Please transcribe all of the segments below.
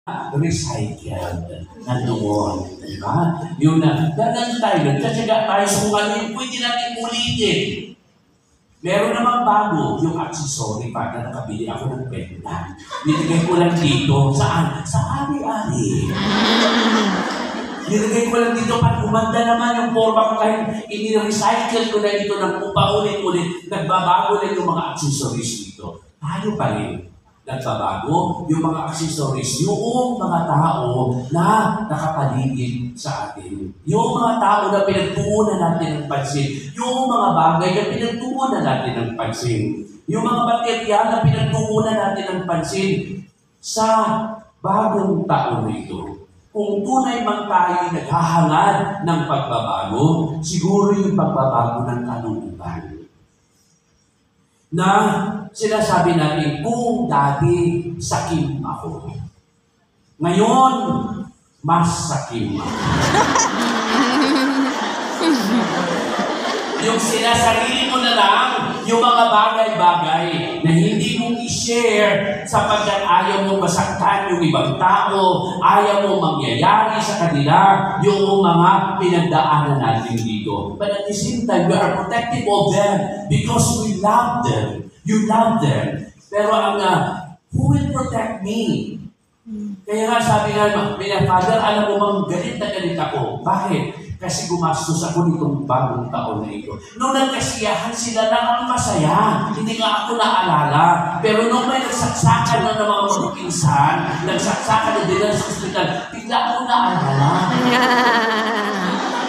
recycled na noon. Diba? Yung ganun tayo, nagtsatsaga tayo sa kung ano yung pwede natin ulitin. Meron namang bago yung accessory pa na nakabili ako ng pendant. Nilagay ko lang dito. Saan? Sa ari-ari. Nilagay ko lang dito para kumanda naman yung forma ko kahit ini-recycle ko na ito ng paulit-ulit. Nagbabago lang yung mga accessories dito. Tayo pa rin. Nagbabago yung mga accessories, yung mga tao na nakapaligid sa atin. Yung mga tao na pinagtuunan natin ng pansin. Yung mga bagay na pinagtuunan natin ng pansin. Yung mga materyal na pinagtuunan natin ng pansin sa bagong taon na ito. Kung tunay man tayo naghahangad ng pagbabago, siguro yung pagbabago ng kalooban. Na sinasabi natin, kung dati sakim ako, ngayon, mas sakim ako. Yung sinasarili mo na lang, yung mga bagay-bagay na hindi mo i-share sapagkat ayaw mo masaktan yung ibang tao, ayaw mo mangyayari sa kanila yung mga pinagdaanan natin dito. But at the same time, we are protective of them because we love them. You love them. Pero ang who will protect me? Kaya nga sabi nga, Father, alam mo bang galit na galit ako. Bakit? Kasi gumastos ako nitong bagong taon na ito. Nung nagkasiyahan sila lang ang masaya. Hindi nga ako naalala. Pero nung may nagsaksakan na ng mga magpinsan, nagsaksakan na din sa ospital, bigla ako naalala.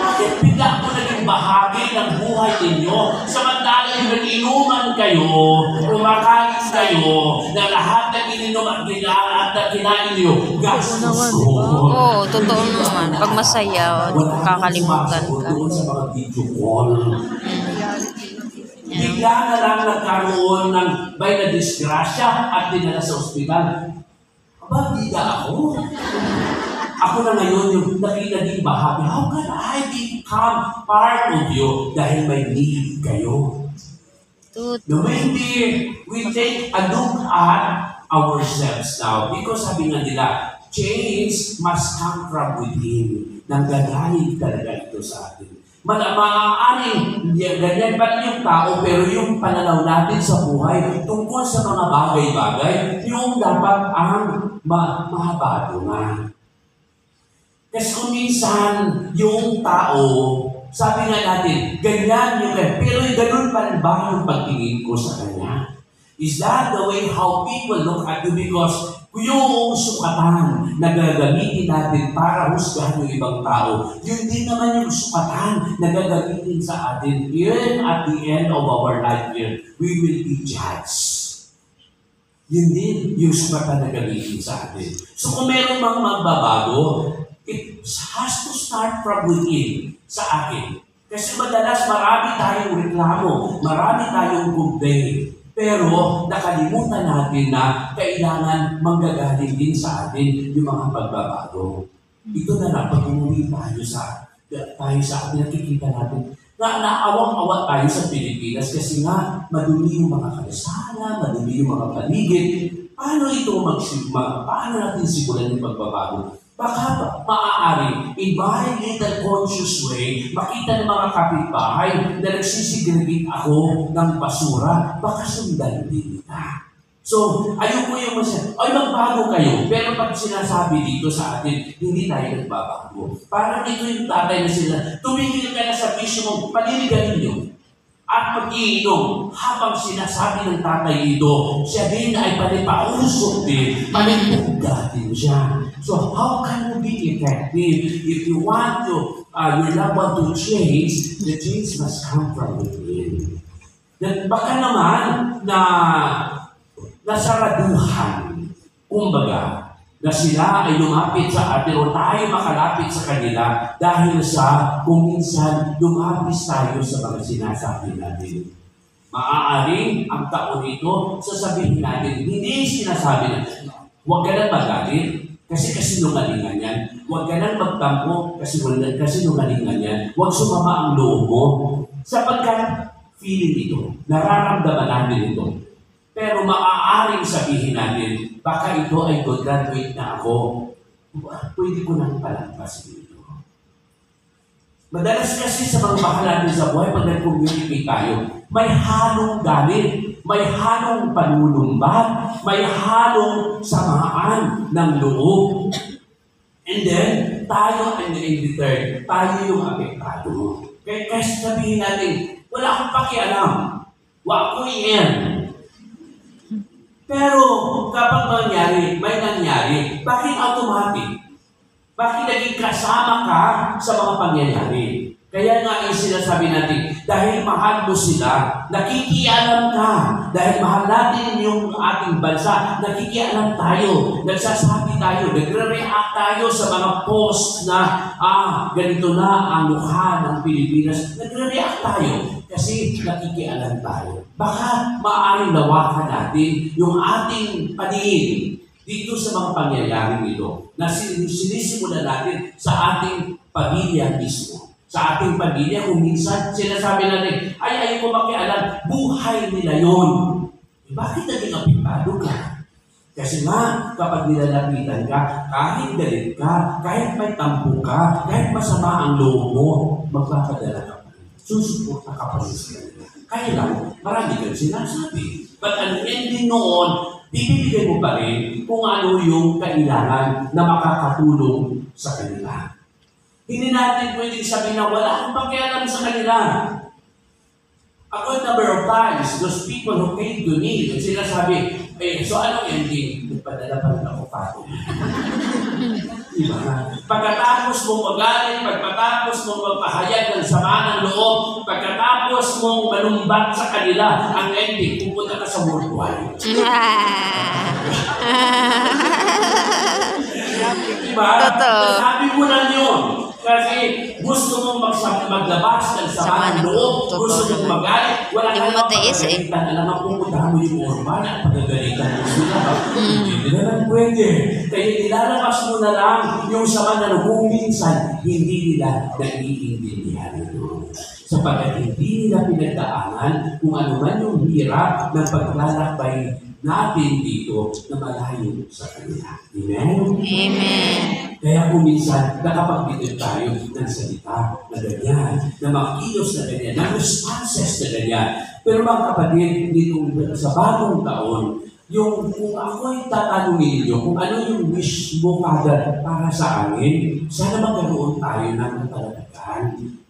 Bakit bigla ako naging bahagi ng buhay ninyo? Samantala yung nag-inuman kayo, kumakain kayo, na lahat ng ininom at kinain niyo, gastos ko. Oo, totoo naman. Pag masaya, kakalimutan ka. Doon sa mga video call. Bigla na lang nagkaroon ng may na-disgrasya at dinala sa ospital. Aba, bigla ako. Ako na ngayon yung naging bahagi. How can I become part of you? Dahil may need kayo. No, maybe we take a look at ourselves now. Because sabi nga nila, change must come from within. Nanggagaling talaga ito sa atin. Maaaring ganyan pa rin yung tao, pero yung pananaw natin sa buhay tungkol sa mga bagay-bagay, yung dapat ang mahabado na. Kasi kung minsan, yung tao, sabi nga natin, ganyan yung pero ganun pa rin ba yung pagtingin ko sa kanya? Is that the way how people look at you? Because yung sukatan na gagamitin natin para husgahan yung ibang tao, yun din naman yung sukatan na gagamitin sa atin. Even at the end of our life here, we will be judged. Yun din yung sukatan na gagamitin sa atin. So kung meron mang magbabago, it has to start from within sa akin. Kasi madalas marami tayong reklamo, marami tayong complaint. Pero nakalimutan natin na kailangan manggagaling din sa atin yung mga pagbabago. Ito na lang, pag umuwi tayo sa atin, nakikita natin na naawang-awa tayo sa Pilipinas kasi nga madumi yung mga kalsada, madumi yung mga paligid. Paano ito paano natin simulan yung pagbabago? Baka maaari, in very little conscious way, makita ng mga kapitbahay na nagsisegregate ako ng basura, baka sundan din nila. So, ayoko yung ay magbago kayo, pero pag sinasabi dito sa atin, hindi tayo nagbabago. Parang ito yung tatay na sila, tumigil ka na sa bisyo mong paniligayin nyo. At mag-iinom, habang sinasabi ng tatay ito, siya din ay panipausok din, panipuga din siya. So how can you be effective if you want to, your loved one to change, the change must come from within. Then baka naman na nasaraduhan, kumbaga, na sila ay lumapit sa atin o tayo makalapit sa kanila dahil sa kung minsan lumapis tayo sa mga sinasabi natin. Maaaring ang taon ito, sasabihin natin, hindi sinasabi natin, huwag ka nang magalit, kasi kasinungalingan yan. Huwag ka nang magtampo, kasi kasinungalingan yan. Huwag sumama ang loob mo. Sapagkat feeling ito, nararamdaman natin ito. Pero maaaring sabihin natin, baka ito ay graduate na ako. Pwede ko nang palampas dito. Madalas kasi sa mga mahal natin sa buhay, pag nag-communicate tayo, may halong galit, may halong panunumbat, may halong samaan ng loob. And then, tayo ang in-return, tayo yung apektado. Kaya sabihin natin, wala akong pakialam, wa ko yan. Pero kapag may nangyari, bakit automatic? Bakit naging kasama ka sa mga pangyayari? Kaya nga yung sinasabi natin, dahil mahal mo sila, nakikialam ka. Dahil mahal natin yung ating bansa, nakikialam tayo. Nagsasabi tayo, nagre-react tayo sa mga post na, ganito na ang mukha ng Pilipinas. Nagre-react tayo kasi nakikialam tayo. Baka maaaring lawakan natin yung ating paningin dito sa mga pangyayaring ito na sinisimulan natin sa ating pamilya mismo. Sa ating pamilya, kung minsan sinasabi natin, ayaw ko makialam, buhay nila yun. Bakit naging apektado ka? Kasi nga, kapag nilalapitan ka, kahit galit ka, kahit may tampo ka, kahit masama ang loob mo, magpapadala ka pa. Susuporta ka pa rin sila. Kaya lang, marami kang sinasabi. But ang ending noon, ibibigay mo pa rin kung ano yung kailangan na makakatulong sa kanila. Hindi natin pwedeng sabihin na wala akong pakialam sa kanila. Ako number of times, those people who came to me, sinasabi, so anong ending? Nagpadala pa rin ako pato. Diba? Pagkatapos mong magalit, pagkatapos mong magpahayag ng sama ng loob, pagkatapos mong manumbat sa kanila, ang ending, pupunta ka sa worldwide. Diba? Totoo. Sabi mo na yun. Kasi gusto mong maglabas ng sama ng loob, gusto mong magalit, wala ka naman pagagalitan. Alam mo, pupunta mo yung orban at pagagalitan mo sila. Hindi naman pwede. Kaya nilalabas mo na lang yung sama ng loob minsan, hindi nila naiintindihan ito. Sapagkat hindi nila pinagdaanan kung ano man yung hirap ng paglalakbay natin dito na malayo sa kanila. Amen? Amen. Kaya kung minsan, nakapagbitin tayo ng salita na ganyan, na makilos na ganyan, ng responses na ganyan. Pero mga kapatid, dito sa bagong taon, yung kung ako'y tatanungin niyo, kung ano yung wish mo kada para sa amin, sana magkaroon tayo ng katalagahan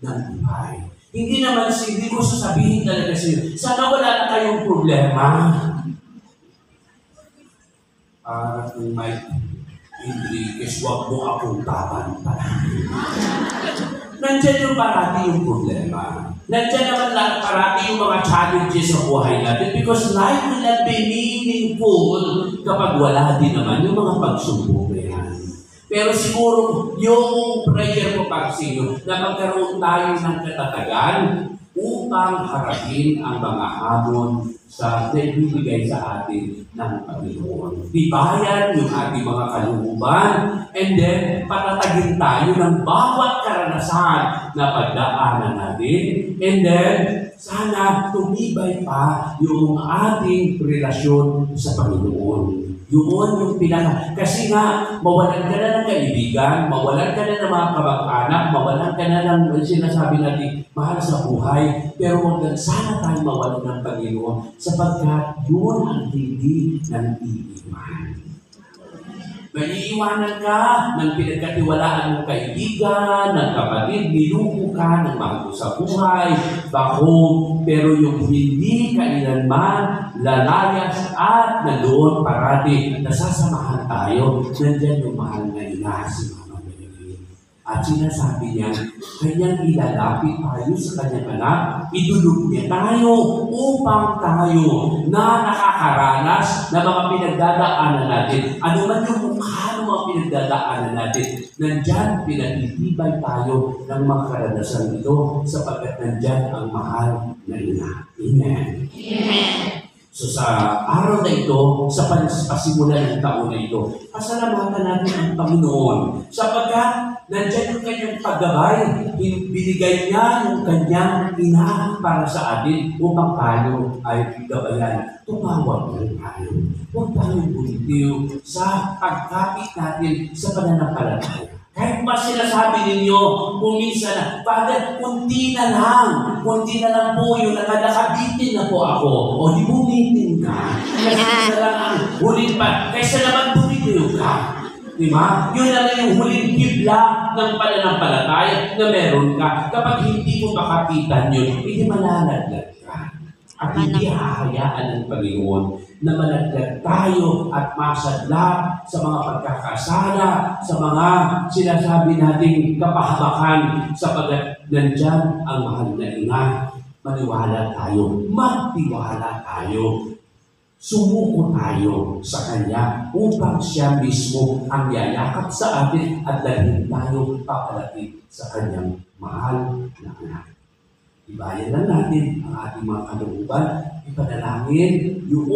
ng buhay. Hindi naman, hindi ko sasabihin talaga sa iyo, sana wala na kayong problema. Para kung may Enriquez, wag mo akong tatantanan. Nandiyan yung parati yung problema. Nandiyan naman lang parati yung mga challenges sa buhay natin because life will not be meaningful kapag wala din naman yung mga pagsubok na yan. Pero siguro yung prayer ko para sa inyo na magkaroon tayo ng katatagan upang harapin ang mga hamon sa naibibigay sa atin ng Panginoon. Tibayan yung ating mga kalooban and then patatagin tayo ng bawat karanasan na pagdaanan natin and then sana tumibay pa yung ating relasyon sa Panginoon. Yun yung kasi nga, mawalan ka na ng kaibigan, mawalan ka na ng mga kamag-anak, mawalan ka na ng sinasabi natin, mahal sa buhay, pero huwag sana tayo mawalan ng Panginoon sapagkat yun ang hindi ng iiwan. Maiiwanan ka ng pinagkatiwalaan mong kaibigan, ng kapatid, niluko ka ng mahal sa buhay, bako, pero yung hindi kailanman lalayas at nandoon parati, nasasamahan tayo, nandiyan yung mahal na ina, si Mama Mary. At sinasabi niya, kanyang ilalapit tayo sa kanyang anak, idulog niya tayo upang tayo na nakakaranas na mga pinagdadaanan natin. Ano man yung mukha ng mga pinagdadaanan natin, nandyan pinagtitibay tayo ng mga karanasan ito sapagkat nandyan ang mahal na ina. Amen. Amen. So sa araw na ito, sa pasimula ng taon na ito, pasalamatan natin ang Panginoon sapagkat nandiyan yung kanyang paggabay. Binigay niya yung kanyang ina para sa atin upang tayo ay gabayan. Tumawag lang tayo. Huwag tayong bumitiw sa pagkapit natin sa pananampalataya. Kahit ba sinasabi ninyo, kung minsan na, Father, kunti na lang po yung nakakabitin na po ako. O di bumitin ka. Kasi na lang ang huling pa. Kaysa naman bumitiw ka. Diba? Yun na lang yung huling hibla ng pananampalataya na meron ka. Kapag hindi mo makapitan yun, hindi malalaglag ka. At hindi hahayaan ng Panginoon na malaglag tayo at masadla sa mga pagkakasala, sa mga sinasabi nating kapahamakan sapagat nandyan ang mahal na ina. Maniwala tayo, magtiwala tayo, sumuko tayo sa Kanya upang Siya mismo ang yayakap sa atin at dalhin tayo papalapit sa Kanyang mahal na anak. Ibayan lang natin ang ating mga kalooban, ipanalangin yung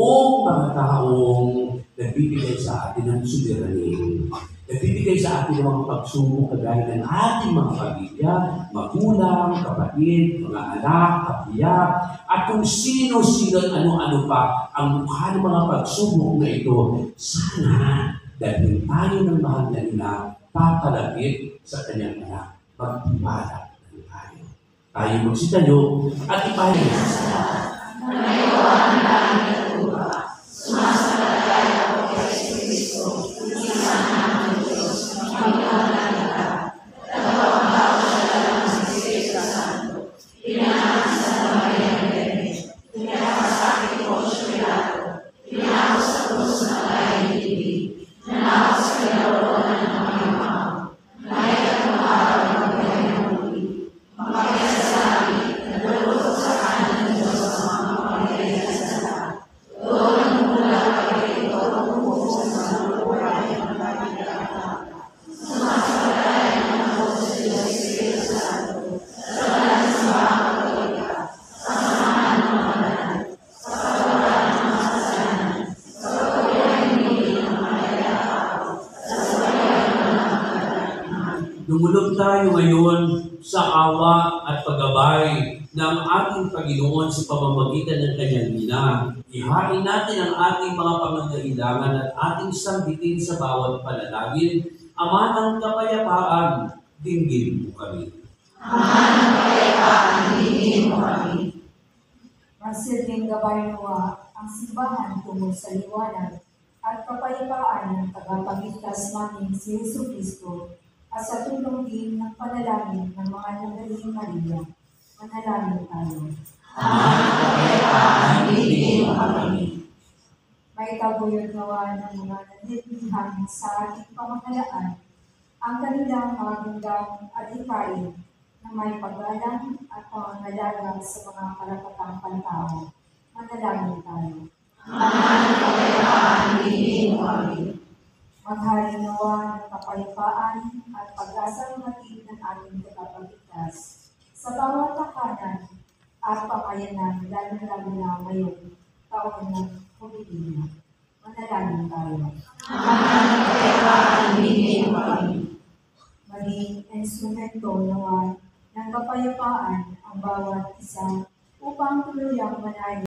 mga taong nagbibigay sa atin ng suliranin. Nagbibigay sa atin ng mga pagsubok kagaya ng ating mga pamilya, magulang, kapatid, mga anak, kapiyak, at kung sino-sino ano-ano pa ang mukha ng mga pagsubok na ito. Sana dahil tayo ng mahal na ina, papalapit sa kanyang anak, magtiwala tayo. Tayo magsitayo at ipahin sa Lumulog tayo ngayon sa awa at paggabay ng ating Panginoon sa pamamagitan ng Kanyang ina. Ihain natin ang ating mga pangangailangan at ating sambitin sa bawat panalangin. Ama ng kapayapaan, dinggin mo kami. Ama ng kapayapaan, dinggin mo kami. Magsilbing gabay nawa ang simbahan tungo sa liwanag at kapayapaan ng tagapagligtas namin si Jesucristo at sa tulong din ng panalangin ng mga nagaling Maria. Manalangin tayo. Ama ng kapayapaan, dinggin mo kami. May taguyod nawa ng mga nanlilihan sa ating pamahalaan ang kanilang magandang adhikain na may paggalang at pangangalaga sa mga karapatang pantao. Manalangin tayo. Ama ng kapayapaan, dinggin mo kami. Maghari nawa ng kapayapaan at pag-asang hatid ng ating tagapagligtas sa bawat takanan at pamayanan, lalo-lalo na ngayong taon ng Pilipinas. Manalangin tayo. Ama ng kapayapaan, dinggin mo kami. Maging instrumento nawa ng kapayapaan ang bawat isa upang tuluyang manayo